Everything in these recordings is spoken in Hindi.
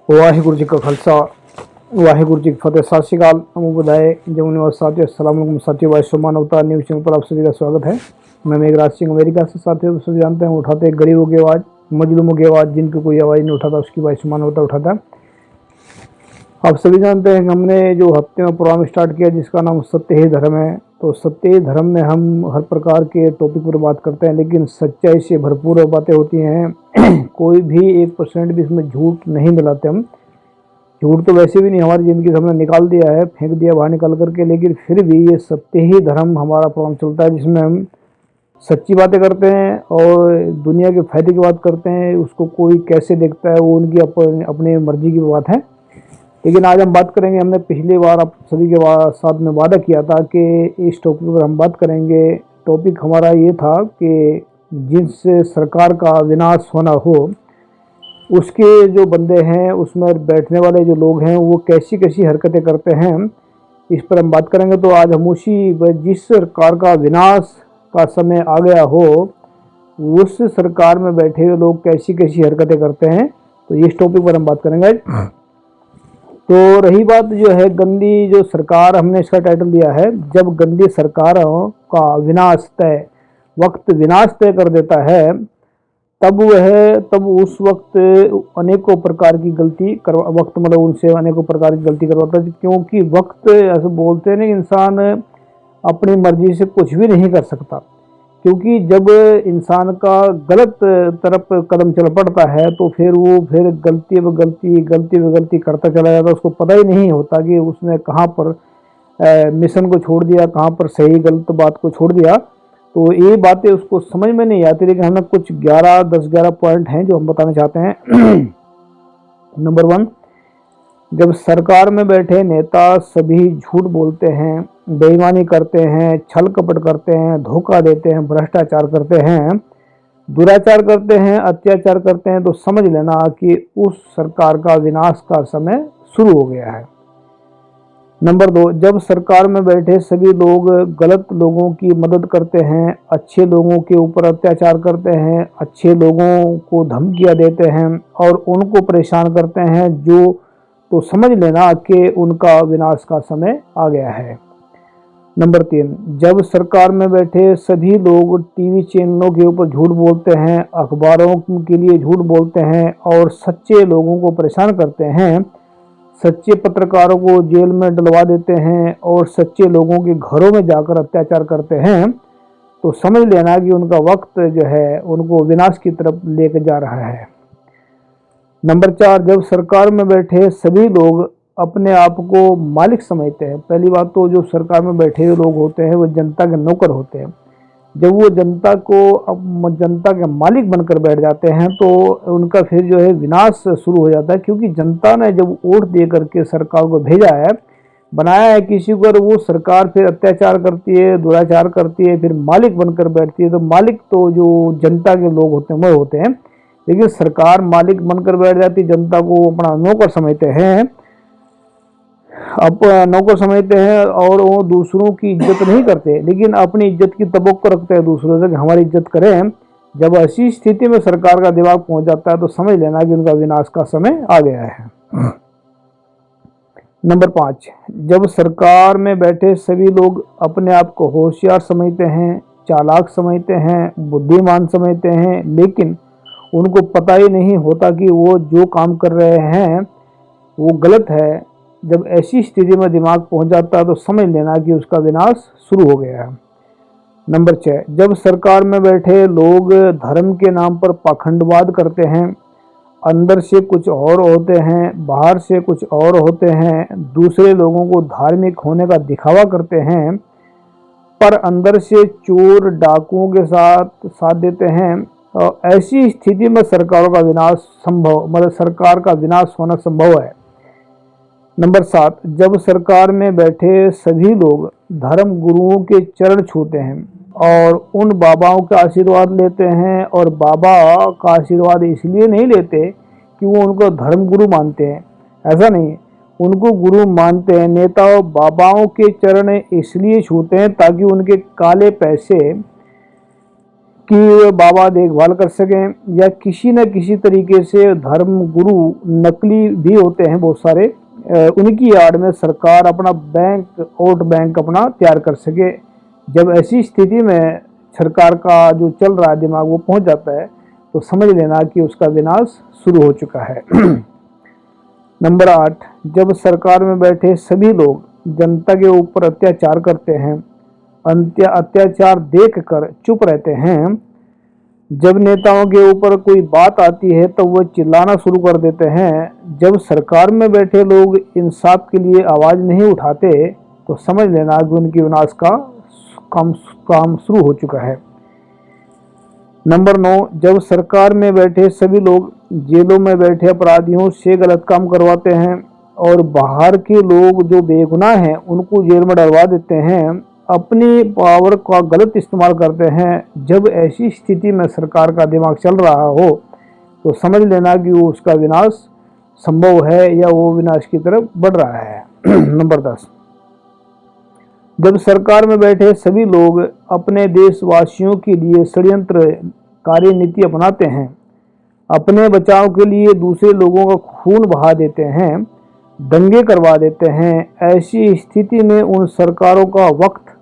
वाहिगुरु जी का खालसा वाहिगुरु जी की फतेह। सत श्रीकाल, नमो बुधाए, जय निवास साथियों, अस्सलाम वालेकुम साथियों। वाइस मानवता न्यूज़ चैनल पर आप सभी का स्वागत है। मैं मेघराज सिंह अमेरिका से। साथियों सभी जानते हैं, उठाते हैं गरीबों की आवाज़, मजलूमों की आवाज़, जिनकी कोई आवाज़ नहीं उठाता उसकी वाइस मानवता उठाता है। आप सभी जानते हैं कि हमने जो हफ्ते में प्रोग्राम स्टार्ट किया जिसका नाम सत्य ही धर्म है। तो सत्य ही धर्म में हम हर प्रकार के टॉपिक पर बात करते हैं, लेकिन सच्चाई से भरपूर बातें होती हैं। कोई भी 1% भी इसमें झूठ नहीं मिलाते हम। झूठ तो वैसे भी नहीं, हमारी ज़िंदगी से हमने निकाल दिया है, फेंक दिया बाहर निकाल करके, लेकिन फिर भी ये सत्य ही धर्म हमारा प्रोग्राम चलता है, जिसमें हम सच्ची बातें करते हैं और दुनिया के फायदे की बात करते हैं। उसको कोई कैसे देखता है वो उनकी अपनी मर्जी की बात है। लेकिन आज हम बात करेंगे, हमने पिछली बार आप सभी के साथ में वादा किया था कि इस टॉपिक पर हम बात करेंगे। टॉपिक हमारा ये था कि जिनसे सरकार का विनाश होना हो, उसके जो बंदे हैं, उसमें बैठने वाले जो लोग हैं, वो कैसी कैसी हरकतें करते हैं, इस पर हम बात करेंगे। तो आज हम जिस सरकार का विनाश का समय आ गया हो, उस सरकार में बैठे हुए लोग कैसी कैसी हरकतें करते हैं, तो इस टॉपिक पर हम बात करेंगे। तो रही बात जो है गंदी जो सरकार, हमने इसका टाइटल दिया है, जब गंदी सरकारों का विनाश तय वक्त विनाश तय कर देता है, तब उस वक्त अनेकों प्रकार की गलती करवा वक्त मतलब उनसे अनेकों प्रकार की गलती करवाता है। क्योंकि वक्त ऐसे बोलते हैं ना, इंसान अपनी मर्जी से कुछ भी नहीं कर सकता। क्योंकि जब इंसान का गलत तरफ कदम चल पड़ता है, तो फिर वो गलती व गलती करता चला जाता है। उसको पता ही नहीं होता कि उसने कहाँ पर मिशन को छोड़ दिया, कहाँ पर सही गलत बात को छोड़ दिया। तो ये बातें उसको समझ में नहीं आती, लेकिन हमें कुछ 10-11 पॉइंट हैं जो हम बताना चाहते हैं। नंबर 1, जब सरकार में बैठे नेता सभी झूठ बोलते हैं, बेईमानी करते हैं, छल कपट करते हैं, धोखा देते हैं, भ्रष्टाचार करते हैं, दुराचार करते हैं, अत्याचार करते हैं, तो समझ लेना कि उस सरकार का विनाश का समय शुरू हो गया है। नंबर 2, जब सरकार में बैठे सभी लोग गलत लोगों की मदद करते हैं, अच्छे लोगों के ऊपर अत्याचार करते हैं, अच्छे लोगों को धमकियां देते हैं और उनको परेशान करते हैं, तो समझ लेना कि उनका विनाश का समय आ गया है। नंबर 3, जब सरकार में बैठे सभी लोग टीवी चैनलों के ऊपर झूठ बोलते हैं, अखबारों के लिए झूठ बोलते हैं और सच्चे लोगों को परेशान करते हैं, सच्चे पत्रकारों को जेल में डलवा देते हैं और सच्चे लोगों के घरों में जाकर अत्याचार करते हैं, तो समझ लेना कि उनका वक्त जो है उनको विनाश की तरफ लेकर जा रहा है। नंबर 4, जब सरकार में बैठे सभी लोग अपने आप को मालिक समझते हैं। पहली बात तो जो सरकार में बैठे हुए लोग होते हैं वो जनता के नौकर होते हैं। जब वो जनता के मालिक बनकर बैठ जाते हैं, तो उनका फिर जो है विनाश शुरू हो जाता है। क्योंकि जनता ने जब वोट दे करके सरकार को भेजा है, बनाया है किसी को, और वो सरकार फिर अत्याचार करती है, दुराचार करती है, फिर मालिक बनकर बैठती है। तो मालिक तो जो जनता के लोग होते हैं वो होते हैं, लेकिन सरकार मालिक बनकर बैठ जाती है, जनता को अपना नौकर समझते हैं, नौकर समझते हैं, और वो दूसरों की इज्जत नहीं करते, लेकिन अपनी इज्जत की तवक्को रखते हैं दूसरों से कि हमारी इज्जत करें। जब ऐसी स्थिति में सरकार का दिमाग पहुंच जाता है, तो समझ लेना कि उनका विनाश का समय आ गया है। नंबर 5, जब सरकार में बैठे सभी लोग अपने आप को होशियार समझते हैं, चालाक समझते हैं, बुद्धिमान समझते हैं, लेकिन उनको पता ही नहीं होता कि वो जो काम कर रहे हैं वो गलत है। जब ऐसी स्थिति में दिमाग पहुंच जाता है, तो समझ लेना कि उसका विनाश शुरू हो गया है। नंबर 6, जब सरकार में बैठे लोग धर्म के नाम पर पाखंडवाद करते हैं, अंदर से कुछ और होते हैं, बाहर से कुछ और होते हैं, दूसरे लोगों को धार्मिक होने का दिखावा करते हैं, पर अंदर से चोर डाकुओं के साथ देते हैं, और ऐसी स्थिति में सरकारों का विनाश सरकार का विनाश होना संभव है। नंबर 7, जब सरकार में बैठे सभी लोग धर्म गुरुओं के चरण छूते हैं और उन बाबाओं का आशीर्वाद लेते हैं, और बाबा का आशीर्वाद इसलिए नहीं लेते कि वो उनको धर्म गुरु मानते हैं, ऐसा नहीं, उनको गुरु मानते हैं। नेताओं बाबाओं के चरण इसलिए छूते हैं ताकि उनके काले पैसे उसकी बाबा देखभाल कर सकें, या किसी न किसी तरीके से धर्म गुरु नकली भी होते हैं बहुत सारे, उनकी आड़ में सरकार अपना बैंक, वोट बैंक अपना तैयार कर सके। जब ऐसी स्थिति में सरकार का जो चल रहा है दिमाग वो पहुंच जाता है तो समझ लेना कि उसका विनाश शुरू हो चुका है। नंबर 8, जब सरकार में बैठे सभी लोग जनता के ऊपर अत्याचार करते हैं, अत्याचार देखकर चुप रहते हैं, जब नेताओं के ऊपर कोई बात आती है तो वो चिल्लाना शुरू कर देते हैं, जब सरकार में बैठे लोग इंसाफ के लिए आवाज नहीं उठाते तो समझ लेना कि उनकी विनाश का काम शुरू हो चुका है। नंबर 9, जब सरकार में बैठे सभी लोग जेलों में बैठे अपराधियों से गलत काम करवाते हैं और बाहर के लोग जो बेगुनाह हैं उनको जेल में डलवा देते हैं, अपनी पावर का गलत इस्तेमाल करते हैं, जब ऐसी स्थिति में सरकार का दिमाग चल रहा हो तो समझ लेना कि वो उसका विनाश संभव है या वो विनाश की तरफ बढ़ रहा है। नंबर 10, जब सरकार में बैठे सभी लोग अपने देशवासियों के लिए षड्यंत्र कार्यनीति अपनाते हैं, अपने बचाव के लिए दूसरे लोगों का खून बहा देते हैं, दंगे करवा देते हैं, ऐसी स्थिति में उन सरकारों का वक्त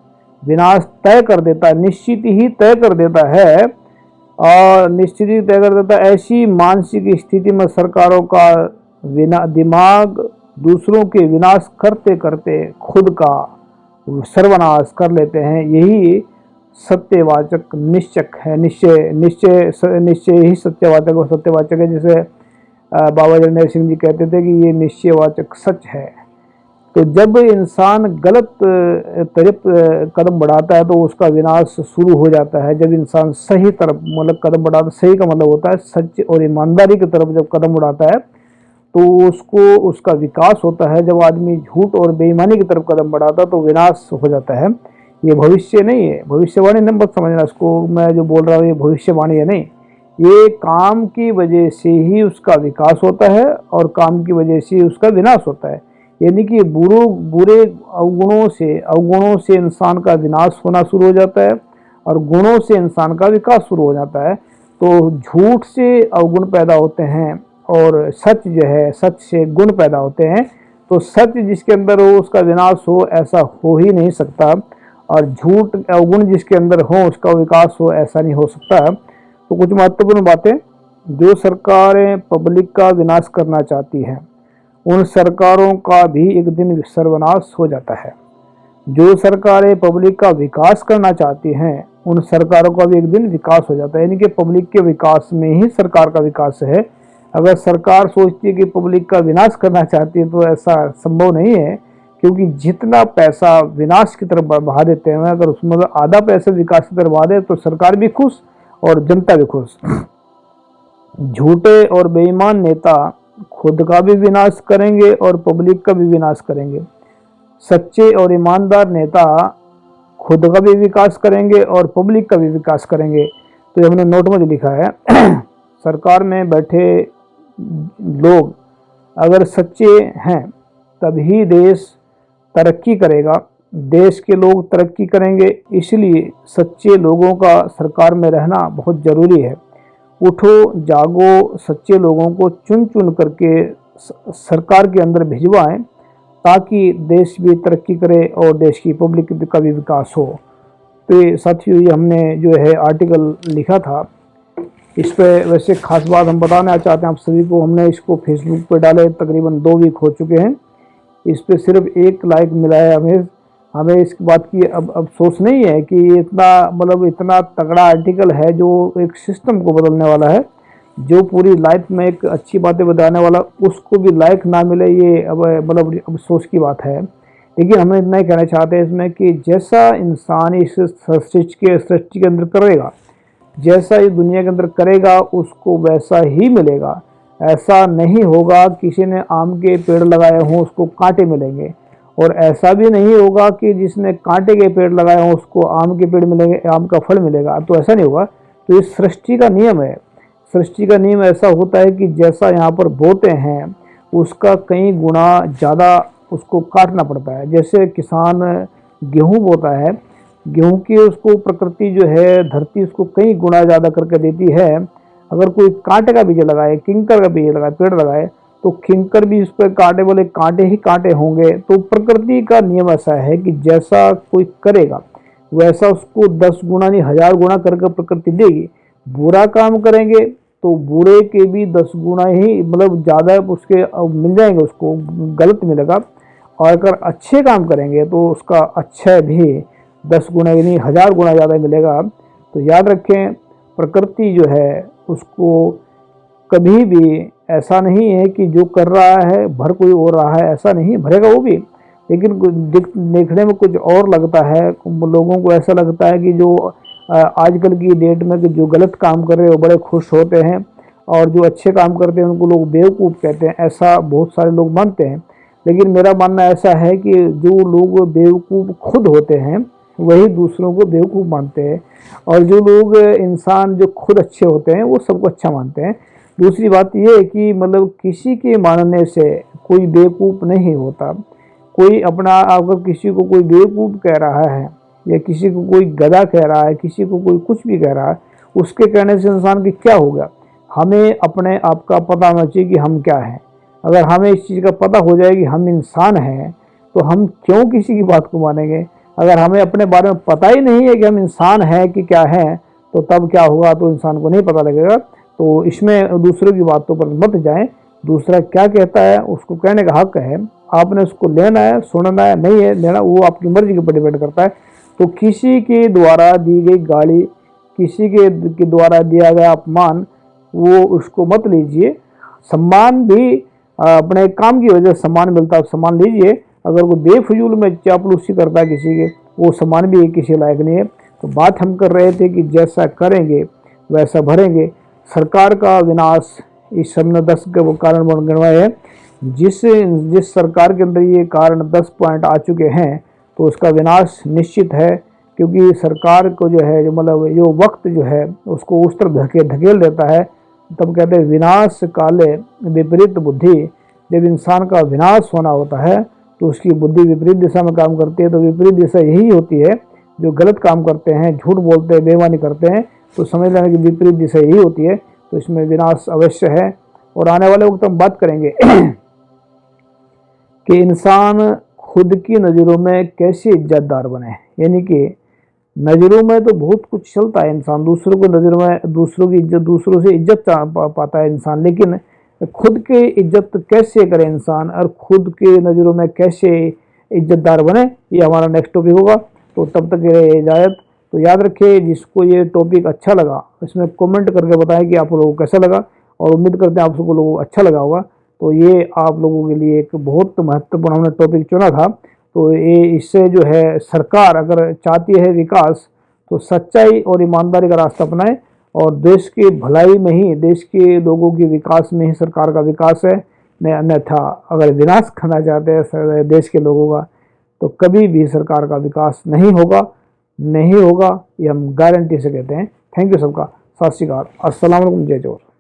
विनाश तय कर देता है, निश्चित ही तय कर देता है और निश्चित ही तय कर देता है। ऐसी मानसिक स्थिति में सरकारों का दिमाग दूसरों के विनाश करते करते खुद का सर्वनाश कर लेते हैं। यही सत्यवाचक निश्चक है, निश्चय ही सत्यवाचक और सत्यवाचक है, जिसे बाबा जरनैल सिंह जी कहते थे कि ये निश्चयवाचक सच है। तो जब इंसान गलत तरफ कदम बढ़ाता है तो उसका विनाश शुरू हो जाता है। जब इंसान सही तरफ मतलब कदम बढ़ाता, सही का मतलब होता है सच और ईमानदारी की तरफ जब कदम बढ़ाता है तो उसका विकास होता है। जब आदमी झूठ और बेईमानी की तरफ कदम बढ़ाता है तो विनाश हो जाता है। ये भविष्य नहीं है, भविष्यवाणी नहीं मत समझना इसको, मैं जो बोल रहा हूँ ये भविष्यवाणी है नहीं, ये काम की वजह से ही उसका विकास होता है और काम की वजह से उसका विनाश होता है। यानी कि बुरे अवगुणों से इंसान का विनाश होना शुरू हो जाता है और गुणों से इंसान का विकास शुरू हो जाता है। तो झूठ से अवगुण पैदा होते हैं और सच जो है, सच से गुण पैदा होते हैं। तो सच जिसके अंदर हो उसका विनाश हो ऐसा हो ही नहीं सकता, और झूठ अवगुण जिसके अंदर हो उसका विकास हो ऐसा नहीं हो सकता। तो कुछ महत्वपूर्ण बातें, जो सरकारें पब्लिक का विनाश करना चाहती हैं उन सरकारों का भी एक दिन सर्वनाश हो जाता है। जो सरकारें पब्लिक का विकास करना चाहती हैं उन सरकारों का भी एक दिन विकास हो जाता है। यानी कि पब्लिक के विकास में ही सरकार का विकास है। अगर सरकार सोचती है कि पब्लिक का विनाश करना चाहती है तो ऐसा संभव नहीं है, क्योंकि जितना पैसा विनाश की तरफ बहा देते हैं, अगर उसमें आधा पैसा विकास की तरफ बहा दे तो सरकार भी खुश और जनता भी खुश। झूठे और बेईमान नेता खुद का भी विनाश करेंगे और पब्लिक का भी विनाश करेंगे। सच्चे और ईमानदार नेता खुद का भी विकास करेंगे और पब्लिक का भी विकास करेंगे। तो हमने नोट में जो लिखा है, सरकार में बैठे लोग अगर सच्चे हैं तभी देश तरक्की करेगा, देश के लोग तरक्की करेंगे। इसलिए सच्चे लोगों का सरकार में रहना बहुत ज़रूरी है। उठो जागो, सच्चे लोगों को चुन चुन करके सरकार के अंदर भिजवाएं ताकि देश भी तरक्की करे और देश की पब्लिक का भी विकास हो। तो ये साथियों, ये हमने जो है आर्टिकल लिखा था, इस पर वैसे खास बात हम बताना चाहते हैं आप सभी को। हमने इसको फेसबुक पर डाले, तकरीबन 2 वीक हो चुके हैं। इस पे सिर्फ 1 लाइक मिला है। हमें इस बात की अब अफसोस नहीं है कि इतना तगड़ा आर्टिकल है जो एक सिस्टम को बदलने वाला है, जो पूरी लाइफ में एक अच्छी बातें बताने वाला, उसको भी लाइक ना मिले, ये अब अफसोस की बात है। लेकिन हमें इतना ही कहना चाहते हैं इसमें कि जैसा इंसान इस सृष्टि के अंदर करेगा, जैसा इस दुनिया के अंदर करेगा उसको वैसा ही मिलेगा। ऐसा नहीं होगा किसी ने आम के पेड़ लगाए हों उसको कांटे मिलेंगे, और ऐसा भी नहीं होगा कि जिसने कांटे के पेड़ लगाए हों उसको आम के पेड़ मिलेंगे, आम का फल मिलेगा। तो ऐसा नहीं होगा। तो ये सृष्टि का नियम है। सृष्टि का नियम ऐसा होता है कि जैसा यहाँ पर बोते हैं उसका कई गुना ज़्यादा उसको काटना पड़ता है। जैसे किसान गेहूँ बोता है गेहूं की उसको प्रकृति जो है, धरती उसको कई गुना ज़्यादा करके देती है। अगर कोई कांटे का बीज लगाए, किंकर का बीज लगाए, पेड़ लगाए, तो किंकर भी उस पर कांटे बोले कांटे ही कांटे होंगे। तो प्रकृति का नियम ऐसा है कि जैसा कोई करेगा वैसा उसको 10 गुना नहीं 1000 गुना करके प्रकृति देगी। बुरा काम करेंगे तो बुरे के भी 10 गुना ही मतलब ज़्यादा उसके मिल जाएंगे, उसको गलत मिलेगा। और अगर अच्छे काम करेंगे तो उसका अच्छा भी 10 गुना यानी 1000 गुना ज़्यादा मिलेगा। तो याद रखें, प्रकृति जो है उसको कभी भी ऐसा नहीं है कि जो कर रहा है भर कोई और रहा है, ऐसा नहीं, भरेगा वो भी, लेकिन देखने में कुछ और लगता है। लोगों को ऐसा लगता है कि जो आजकल की डेट में कि जो गलत काम कर रहे हैं वो बड़े खुश होते हैं और जो अच्छे काम करते हैं उनको लोग बेवकूफ़ कहते हैं, ऐसा बहुत सारे लोग मानते हैं। लेकिन मेरा मानना ऐसा है कि जो लोग बेवकूफ़ खुद होते हैं वही दूसरों को बेवकूफ़ मानते हैं, और जो लोग इंसान जो खुद अच्छे होते हैं वो सबको अच्छा मानते हैं। दूसरी बात ये है कि मतलब किसी के मानने से कोई बेवकूफ़ नहीं होता। कोई अपना अगर किसी को कोई बेवकूफ़ कह रहा है या किसी को कोई गधा कह रहा है, किसी को कोई कुछ भी कह रहा है, उसके कहने से इंसान की क्या होगा। हमें अपने आप का पता होना चाहिए कि हम क्या हैं। अगर हमें इस चीज़ का पता हो जाए कि हम इंसान हैं तो हम क्यों किसी की बात को मानेंगे। अगर हमें अपने बारे में पता ही नहीं है कि हम इंसान हैं कि क्या हैं, तो तब क्या होगा, तो इंसान को नहीं पता लगेगा। तो इसमें दूसरों की बातों पर मत जाएं। दूसरा क्या कहता है उसको कहने का हक है, आपने उसको लेना है, सुनना है, नहीं है लेना, वो आपकी मर्जी के ऊपर डिपेंड करता है। तो किसी के द्वारा दी गई गाली, किसी के द्वारा दिया गया अपमान, वो उसको मत लीजिए। सम्मान भी अपने काम की वजह से सम्मान मिलता है, सम्मान लीजिए। अगर वो बेफजूल में चापलूसी करता है किसी के, वो सम्मान भी किसी लायक नहीं है। तो बात हम कर रहे थे कि जैसा करेंगे वैसा भरेंगे। सरकार का विनाश इस सबने 10 के वो कारण गिनवाए हैं। जिस सरकार के अंदर ये कारण 10 पॉइंट आ चुके हैं तो उसका विनाश निश्चित है, क्योंकि सरकार को जो है जो मतलब जो वक्त जो है उसको उस तरफ धकेल देता है। तब कहते हैं विनाश काले विपरीत बुद्धि। जब इंसान का विनाश होना होता है तो उसकी बुद्धि विपरीत दिशा में काम करती है। तो विपरीत दिशा यही होती है, जो गलत काम करते हैं, झूठ बोलते हैं, बेईमानी करते हैं, तो समझ लेना कि विपरीत दिशा यही होती है। तो इसमें विनाश अवश्य है। और आने वाले वक्त हम बात करेंगे कि इंसान खुद की नज़रों में कैसे इज्जतदार बने। यानी कि नज़रों में तो बहुत कुछ चलता है, इंसान दूसरों को नज़रों में दूसरों की इज्जत, दूसरों से इज्जत पाता है इंसान, लेकिन खुद की इज्जत कैसे करे इंसान और खुद के नज़रों में कैसे इज्जतदार बने, ये हमारा नेक्स्ट टॉपिक होगा। तो तब तक ये इजाज़त। तो याद रखिए, जिसको ये टॉपिक अच्छा लगा इसमें कमेंट करके बताएं कि आप लोगों को कैसा लगा, और उम्मीद करते हैं आप सबको लोगों को अच्छा लगा होगा। तो ये आप लोगों के लिए एक बहुत महत्वपूर्ण हमने टॉपिक चुना था। तो ये इससे जो है सरकार अगर चाहती है विकास तो सच्चाई और ईमानदारी का रास्ता अपनाए, और देश की भलाई में ही, देश के लोगों के विकास में ही सरकार का विकास है। अन्यथा अगर विनाश करना चाहते हैं देश के लोगों का तो कभी भी सरकार का विकास नहीं होगा, नहीं होगा, ये हम गारंटी से कहते हैं। थैंक यू सबका, सत श्री अकाल, अस्सलाम वालेकुम, जय जोहर।